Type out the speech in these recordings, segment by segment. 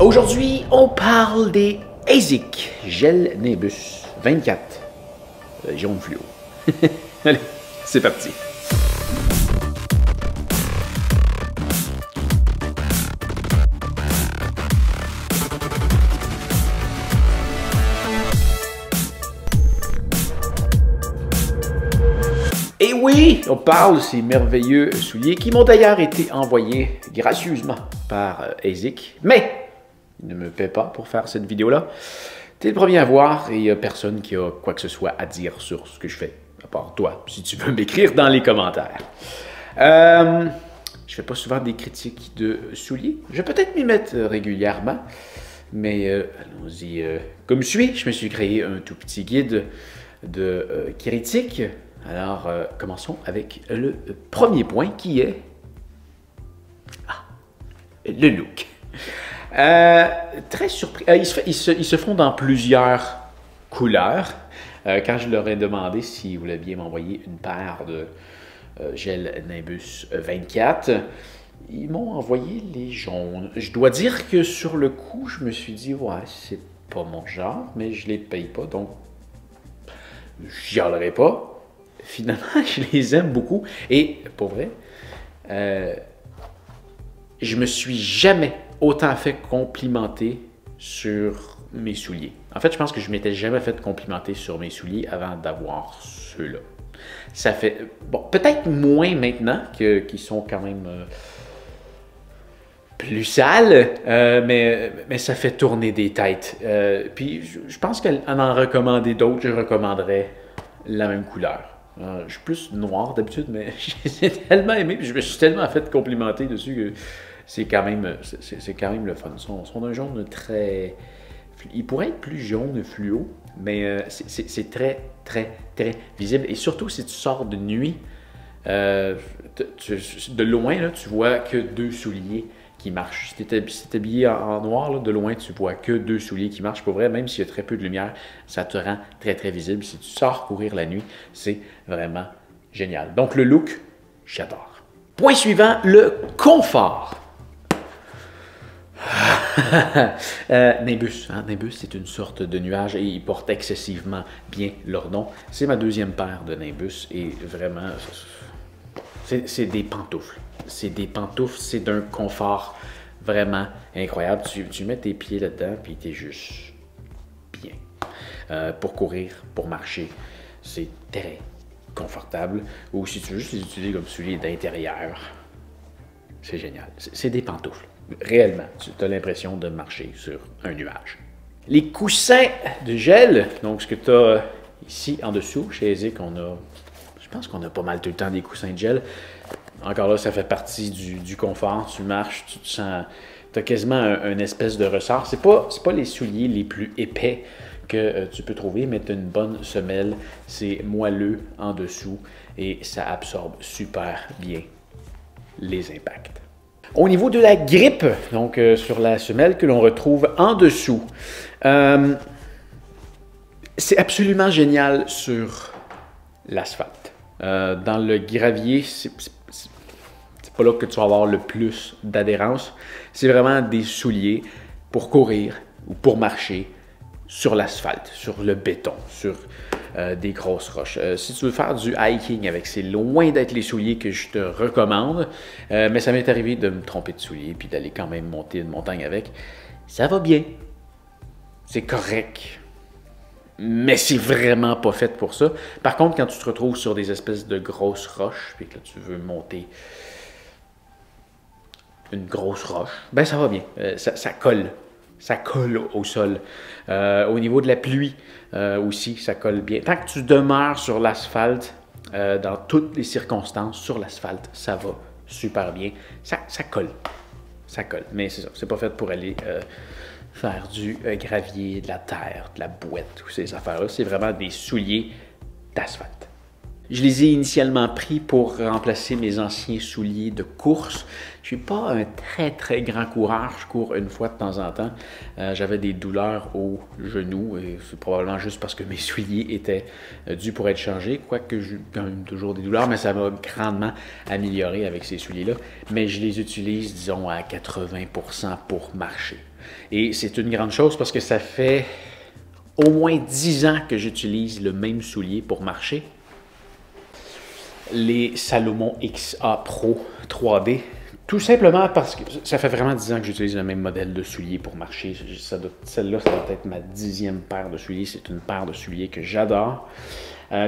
Aujourd'hui, on parle des ASICS Gel Nimbus 24 jaune fluo. Allez, c'est parti. Et oui, on parle de ces merveilleux souliers qui m'ont d'ailleurs été envoyés gracieusement par ASICS, mais ils ne me paient pas pour faire cette vidéo-là. T'es le premier à voir et il n'y a personne qui a quoi que ce soit à dire sur ce que je fais, à part toi, si tu veux m'écrire dans les commentaires. Je fais pas souvent des critiques de souliers. Je vais peut-être m'y mettre régulièrement, mais allons-y comme suit. Je me suis créé un tout petit guide de critiques. Alors, commençons avec le premier point qui est le look. Très surpris. Ils se font dans plusieurs couleurs. Quand je leur ai demandé s'ils voulaient bien m'envoyer une paire de gel Nimbus 24, ils m'ont envoyé les jaunes. Je dois dire que sur le coup, je me suis dit, ouais, c'est pas mon genre, mais je les paye pas, donc j'y allerai pas. Finalement, je les aime beaucoup. Et pour vrai, je me suis jamais autant fait complimenter sur mes souliers. En fait, je pense que je m'étais jamais fait complimenter sur mes souliers avant d'avoir ceux-là. Ça fait, bon, peut-être moins maintenant qu'ils sont quand même plus sales, mais ça fait tourner des têtes. Puis je pense qu'à en recommander d'autres, je recommanderais la même couleur. Je suis plus noir d'habitude, mais j'ai tellement aimé, puis je me suis tellement fait complimenter dessus que c'est quand même le fun. Ils sont d'un jaune très... Il pourrait être plus jaune fluo, mais c'est très, très, très visible. Et surtout, si tu sors de nuit, de loin, là, tu vois que deux souliers qui marchent. Si tu es habillé en noir, là, de loin, tu vois que deux souliers qui marchent. Pour vrai, même s'il y a très peu de lumière, ça te rend très, très visible. Si tu sors courir la nuit, c'est vraiment génial. Donc, le look, j'adore. Point suivant, le confort. Nimbus. Nimbus, c'est une sorte de nuage et ils portent excessivement bien leur nom. C'est ma deuxième paire de Nimbus et vraiment, c'est des pantoufles. C'est des pantoufles, c'est d'un confort vraiment incroyable. Tu mets tes pieds là-dedans puis t'es juste bien. Pour courir, pour marcher, c'est très confortable. Ou si tu veux juste les utiliser comme souliers d'intérieur, c'est génial. C'est des pantoufles. Réellement, tu as l'impression de marcher sur un nuage. Les coussins de gel, donc ce que tu as ici en dessous, chez ASICS, je pense qu'on a pas mal tout le temps des coussins de gel. Encore là, ça fait partie du confort. Tu marches, tu te sens, tu as quasiment une espèce de ressort. C'est pas les souliers les plus épais que tu peux trouver, mais tu as une bonne semelle. C'est moelleux en dessous et ça absorbe super bien les impacts. Au niveau de la grippe, donc sur la semelle que l'on retrouve en dessous, c'est absolument génial sur l'asphalte. Dans le gravier, c'est pas là que tu vas avoir le plus d'adhérence. C'est vraiment des souliers pour courir ou pour marcher sur l'asphalte, sur le béton, sur des grosses roches. Si tu veux faire du hiking avec, c'est loin d'être les souliers que je te recommande, mais ça m'est arrivé de me tromper de souliers puis d'aller quand même monter une montagne avec. Ça va bien. C'est correct. Mais c'est vraiment pas fait pour ça. Par contre, quand tu te retrouves sur des espèces de grosses roches puis que là, tu veux monter une grosse roche, ben ça va bien. Ça colle. Ça colle au sol. Au niveau de la pluie aussi, ça colle bien. Tant que tu demeures sur l'asphalte, dans toutes les circonstances, sur l'asphalte, ça va super bien. Ça colle. Ça colle. Mais c'est ça, c'est pas fait pour aller faire du gravier, de la terre, de la boîte, ou ces affaires-là. C'est vraiment des souliers d'asphalte. Je les ai initialement pris pour remplacer mes anciens souliers de course. Je ne suis pas un très, très grand coureur. Je cours une fois de temps en temps. J'avais des douleurs au genou et c'est probablement juste parce que mes souliers étaient dus pour être changés. Quoique j'ai quand même toujours des douleurs, mais ça m'a grandement amélioré avec ces souliers-là. Mais je les utilise, disons, à 80% pour marcher. Et c'est une grande chose parce que ça fait au moins 10 ans que j'utilise le même soulier pour marcher. Les Salomon XA Pro 3D. Tout simplement parce que ça fait vraiment 10 ans que j'utilise le même modèle de souliers pour marcher. Celle-là, ça doit être ma 10e paire de souliers. C'est une paire de souliers que j'adore.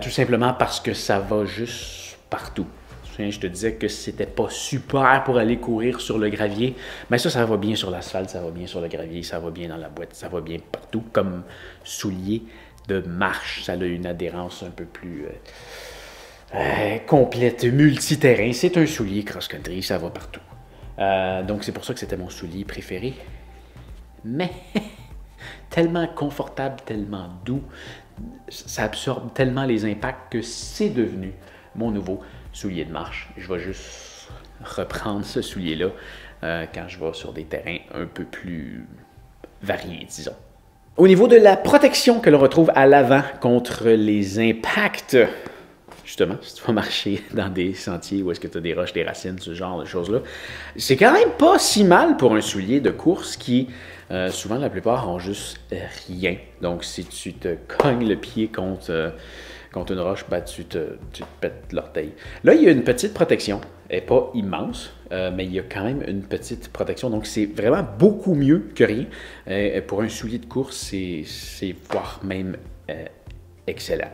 Tout simplement parce que ça va juste partout. Je te disais que c'était pas super pour aller courir sur le gravier. Mais ça va bien sur l'asphalte, ça va bien sur le gravier, ça va bien dans la boîte, ça va bien partout. Comme soulier de marche, ça a une adhérence un peu plus complète, multiterrain. C'est un soulier cross-country, ça va partout. Donc c'est pour ça que c'était mon soulier préféré. Mais tellement confortable, tellement doux, ça absorbe tellement les impacts que c'est devenu mon nouveau soulier de marche. Je vais juste reprendre ce soulier-là quand je vais sur des terrains un peu plus variés, disons. Au niveau de la protection que l'on retrouve à l'avant contre les impacts, justement, si tu vas marcher dans des sentiers où est-ce que tu as des roches, des racines, ce genre de choses-là, c'est quand même pas si mal pour un soulier de course qui, souvent, la plupart, ont juste rien. Donc, si tu te cognes le pied contre une roche, ben, tu te pètes l'orteil. Là, il y a une petite protection. Elle n'est pas immense, mais il y a quand même une petite protection. Donc, c'est vraiment beaucoup mieux que rien. Pour un soulier de course, c'est voire même excellent.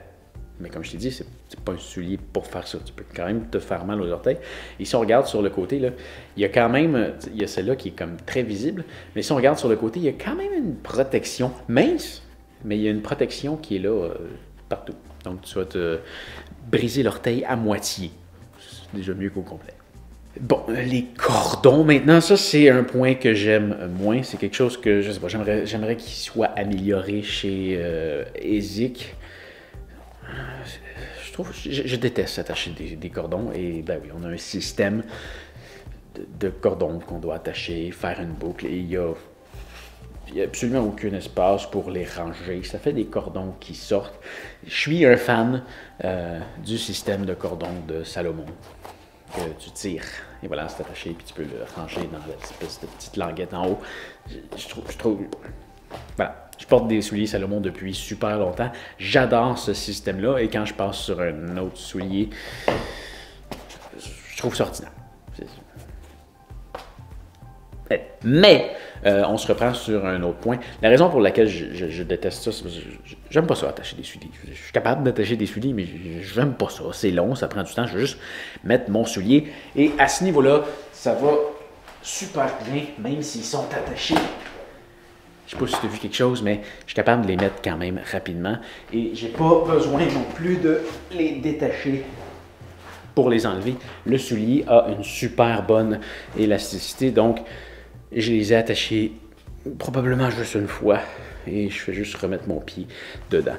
Mais comme je t'ai dit, c'est pas un soulier pour faire ça. Tu peux quand même te faire mal aux orteils. Et si on regarde sur le côté, là, il y a quand même, il y a celle-là qui est comme très visible, mais si on regarde sur le côté, il y a quand même une protection mince, mais il y a une protection qui est là partout. Donc, tu vas te briser l'orteil à moitié. C'est déjà mieux qu'au complet. Bon, les cordons, maintenant, ça, c'est un point que j'aime moins. C'est quelque chose que, je sais pas, j'aimerais qu'il soit amélioré chez EZIC. Je déteste attacher des cordons. Et, ben oui, on a un système de cordons qu'on doit attacher, faire une boucle. Et il y a absolument aucun espace pour les ranger. Ça fait des cordons qui sortent. Je suis un fan du système de cordons de Salomon que tu tires. Et voilà, c'est attaché, puis tu peux le ranger dans l'espèce de petite languette en haut. Je trouve... Voilà. Je porte des souliers Salomon depuis super longtemps. J'adore ce système-là. Et quand je passe sur un autre soulier, je trouve ça ordinaire. Mais, on se reprend sur un autre point. La raison pour laquelle je déteste ça, c'est parce que j'aime pas ça, attacher des souliers. Je suis capable d'attacher des souliers, mais j'aime pas ça. C'est long, ça prend du temps. Je veux juste mettre mon soulier. Et à ce niveau-là, ça va super bien, même s'ils sont attachés. Je sais pas si tu as vu quelque chose, mais je suis capable de les mettre quand même rapidement. Et j'ai pas besoin non plus de les détacher pour les enlever. Le soulier a une super bonne élasticité, donc je les ai attachés probablement juste une fois et je fais juste remettre mon pied dedans.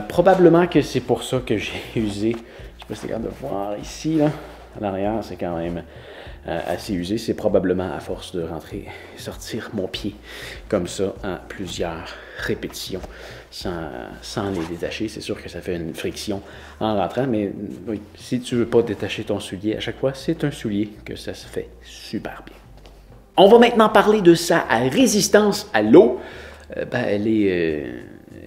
Probablement que c'est pour ça que j'ai usé, je sais pas si tu es capable de voir ici, là, à l'arrière, c'est quand même assez usé. C'est probablement à force de rentrer et sortir mon pied comme ça en plusieurs répétitions sans les détacher. C'est sûr que ça fait une friction en rentrant, mais oui, si tu ne veux pas détacher ton soulier à chaque fois, c'est un soulier que ça se fait super bien. On va maintenant parler de sa résistance à l'eau. Elle est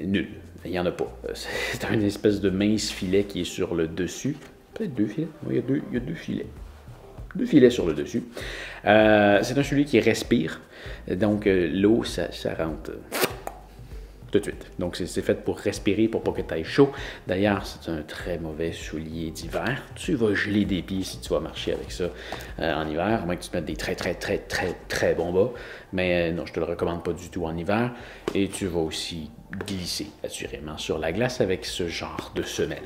nulle. Il n'y en a pas. C'est un espèce de mince filet qui est sur le dessus. Peut-être deux filets. Oui, il y a deux filets. Deux filets sur le dessus. C'est un soulier qui respire. Donc, l'eau, ça rentre tout de suite. Donc, c'est fait pour respirer, pour pas que tu ailles chaud. D'ailleurs, c'est un très mauvais soulier d'hiver. Tu vas geler des pieds si tu vas marcher avec ça en hiver, à moins que tu te mettes des très bons bas. Mais non, je te le recommande pas du tout en hiver. Et tu vas aussi glisser, assurément, sur la glace avec ce genre de semelle.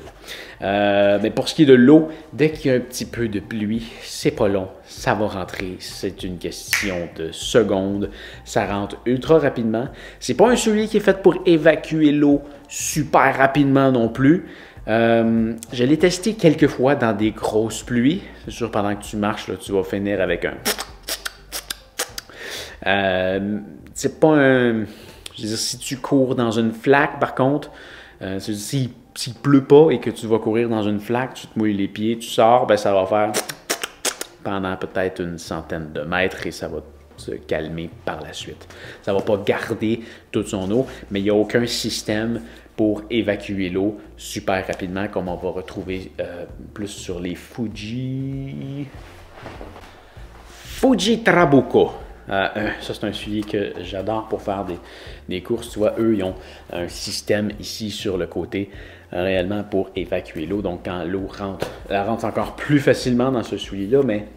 Mais pour ce qui est de l'eau, dès qu'il y a un petit peu de pluie, c'est pas long, ça va rentrer. C'est une question de secondes. Ça rentre ultra rapidement. C'est pas un soulier qui est fait pour évacuer l'eau super rapidement non plus. Je l'ai testé quelques fois dans des grosses pluies. C'est sûr, pendant que tu marches, là, tu vas finir avec un... c'est pas un... Je veux dire, si tu cours dans une flaque, par contre, s'il pleut pas et que tu vas courir dans une flaque, tu te mouilles les pieds, tu sors, ben ça va faire pendant peut-être une centaine de mètres et ça va se calmer par la suite. Ça ne va pas garder toute son eau, mais il n'y a aucun système pour évacuer l'eau super rapidement, comme on va retrouver plus sur les Fuji Trabuco. Ça, c'est un soulier que j'adore pour faire des courses. Tu vois, eux, ils ont un système ici sur le côté réellement pour évacuer l'eau. Donc, quand l'eau rentre, elle rentre encore plus facilement dans ce soulier-là, mais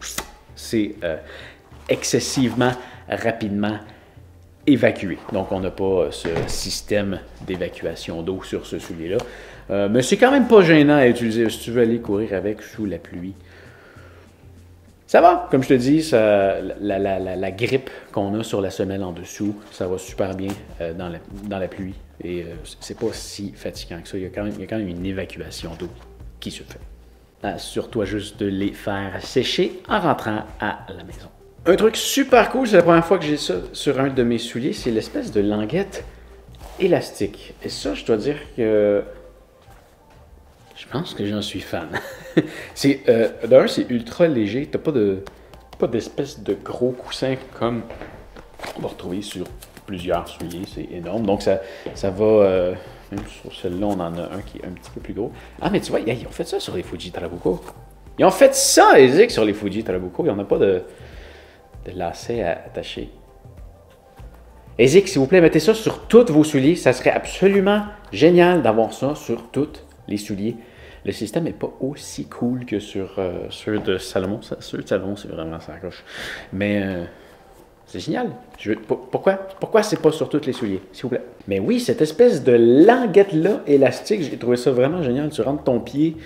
c'est excessivement rapidement évacué. Donc, on n'a pas ce système d'évacuation d'eau sur ce soulier-là. Mais c'est quand même pas gênant à utiliser si tu veux aller courir avec sous la pluie. Ça va, comme je te dis, la grippe qu'on a sur la semelle en dessous, ça va super bien dans la pluie. Et c'est pas si fatigant que ça. Il y a quand même une évacuation d'eau qui se fait. Assure-toi juste de les faire sécher en rentrant à la maison. Un truc super cool, c'est la première fois que j'ai ça sur un de mes souliers, c'est l'espèce de languette élastique. Et ça, je dois dire que je pense que j'en suis fan. D'un, c'est ultra léger. T'as pas d'espèce de gros coussin comme on va retrouver sur plusieurs souliers. C'est énorme. Donc, ça va... même sur celui-là, on en a un qui est un petit peu plus gros. Ah, mais tu vois, ils ont fait ça sur les Fuji Trabuco. Ils ont fait ça, Ezik, sur les Fuji Trabuco. Il n'y en a pas de lacets à attacher. Ezik, s'il vous plaît, mettez ça sur tous vos souliers. Ça serait absolument génial d'avoir ça sur tous les souliers. Le système n'est pas aussi cool que sur ceux de Salomon. Ceux de Salomon, c'est vraiment ça coche. Mais c'est génial. Pourquoi c'est pas sur tous les souliers, s'il vous plaît? Mais oui, cette espèce de languette-là élastique, j'ai trouvé ça vraiment génial. Tu rentres ton pied,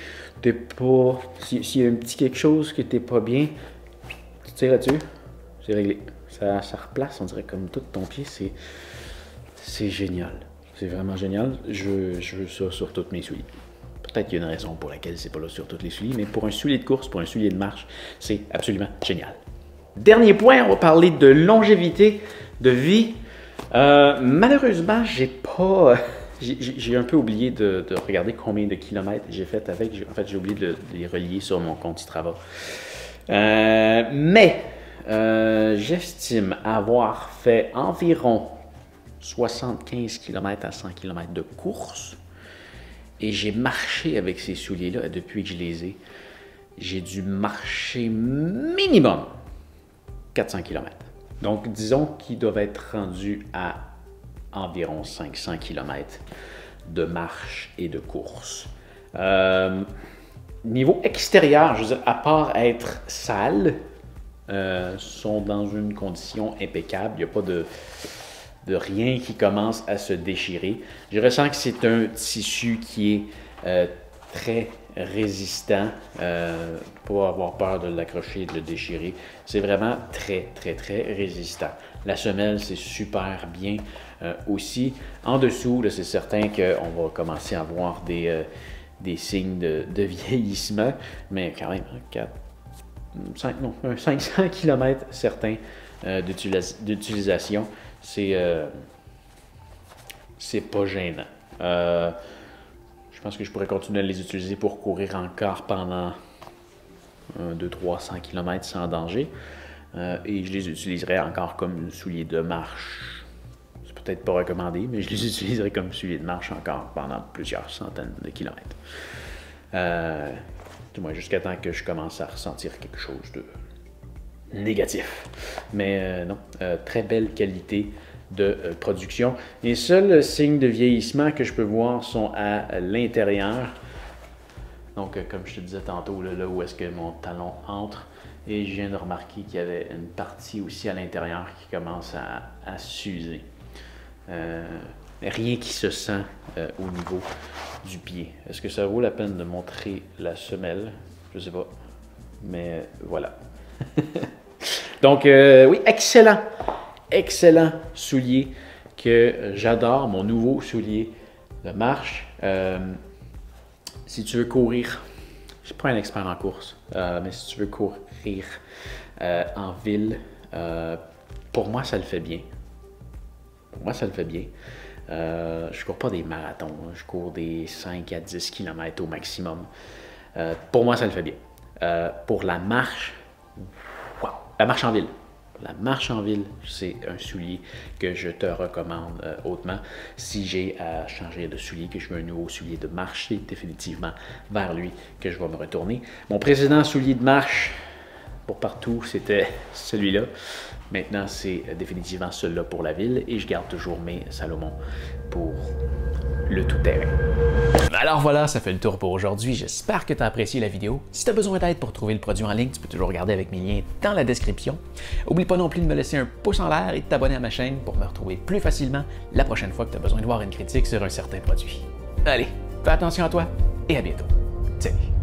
t'es pas... S'il y a un petit quelque chose que t'es pas bien, tu tires là-dessus, c'est réglé. Ça replace, on dirait, comme tout ton pied. C'est génial. C'est vraiment génial. Je veux ça sur tous mes souliers. Peut-être qu'il y a une raison pour laquelle c'est pas là sur tous les souliers, mais pour un soulier de course, pour un soulier de marche, c'est absolument génial. Dernier point, on va parler de longévité de vie. Malheureusement, j'ai un peu oublié de regarder combien de kilomètres j'ai fait avec. En fait, j'ai oublié de les relier sur mon compte Strava. Mais j'estime avoir fait environ 75 km à 100 km de course. Et j'ai marché avec ces souliers-là depuis que je les ai. J'ai dû marcher minimum 400 km. Donc, disons qu'ils doivent être rendus à environ 500 km de marche et de course. Niveau extérieur, je veux dire, à part être sales, sont dans une condition impeccable. Il n'y a pas de rien qui commence à se déchirer. Je ressens que c'est un tissu qui est très résistant, pas avoir peur de l'accrocher et de le déchirer. C'est vraiment très, très, très résistant. La semelle, c'est super bien aussi. En dessous, c'est certain qu'on va commencer à avoir des signes de vieillissement, mais quand même, 500 km certains d'utilisation. C'est pas gênant. Je pense que je pourrais continuer à les utiliser pour courir encore pendant 200-300 km sans danger. Et je les utiliserai encore comme souliers de marche. C'est peut-être pas recommandé, mais je les utiliserai comme souliers de marche encore pendant plusieurs centaines de kilomètres. Du moins jusqu'à temps que je commence à ressentir quelque chose de négatif. Mais non, très belle qualité de production. Les seuls signes de vieillissement que je peux voir sont à l'intérieur. Donc, comme je te disais tantôt, là où est-ce que mon talon entre. Et je viens de remarquer qu'il y avait une partie aussi à l'intérieur qui commence à s'user. Rien qui se sent au niveau du pied. Est-ce que ça vaut la peine de montrer la semelle? Je sais pas. Mais voilà. Donc, oui, excellent soulier que j'adore, mon nouveau soulier de marche. Si tu veux courir, je ne suis pas un expert en course, mais si tu veux courir en ville, pour moi, ça le fait bien. Je ne cours pas des marathons, je cours des 5 à 10 km au maximum. Pour moi, ça le fait bien. Pour la marche, wow, la marche en ville, La marche en ville, c'est un soulier que je te recommande hautement. Si j'ai à changer de soulier, que je veux un nouveau soulier de marche, c'est définitivement vers lui que je vais me retourner. Mon précédent soulier de marche pour partout, c'était celui-là. Maintenant, c'est définitivement celui-là pour la ville et je garde toujours mes Salomon pour le tout-terrain. Alors voilà, ça fait le tour pour aujourd'hui. J'espère que tu as apprécié la vidéo. Si tu as besoin d'aide pour trouver le produit en ligne, tu peux toujours regarder avec mes liens dans la description. Oublie pas non plus de me laisser un pouce en l'air et de t'abonner à ma chaîne pour me retrouver plus facilement la prochaine fois que tu as besoin de voir une critique sur un certain produit. Allez, fais attention à toi et à bientôt. Salut!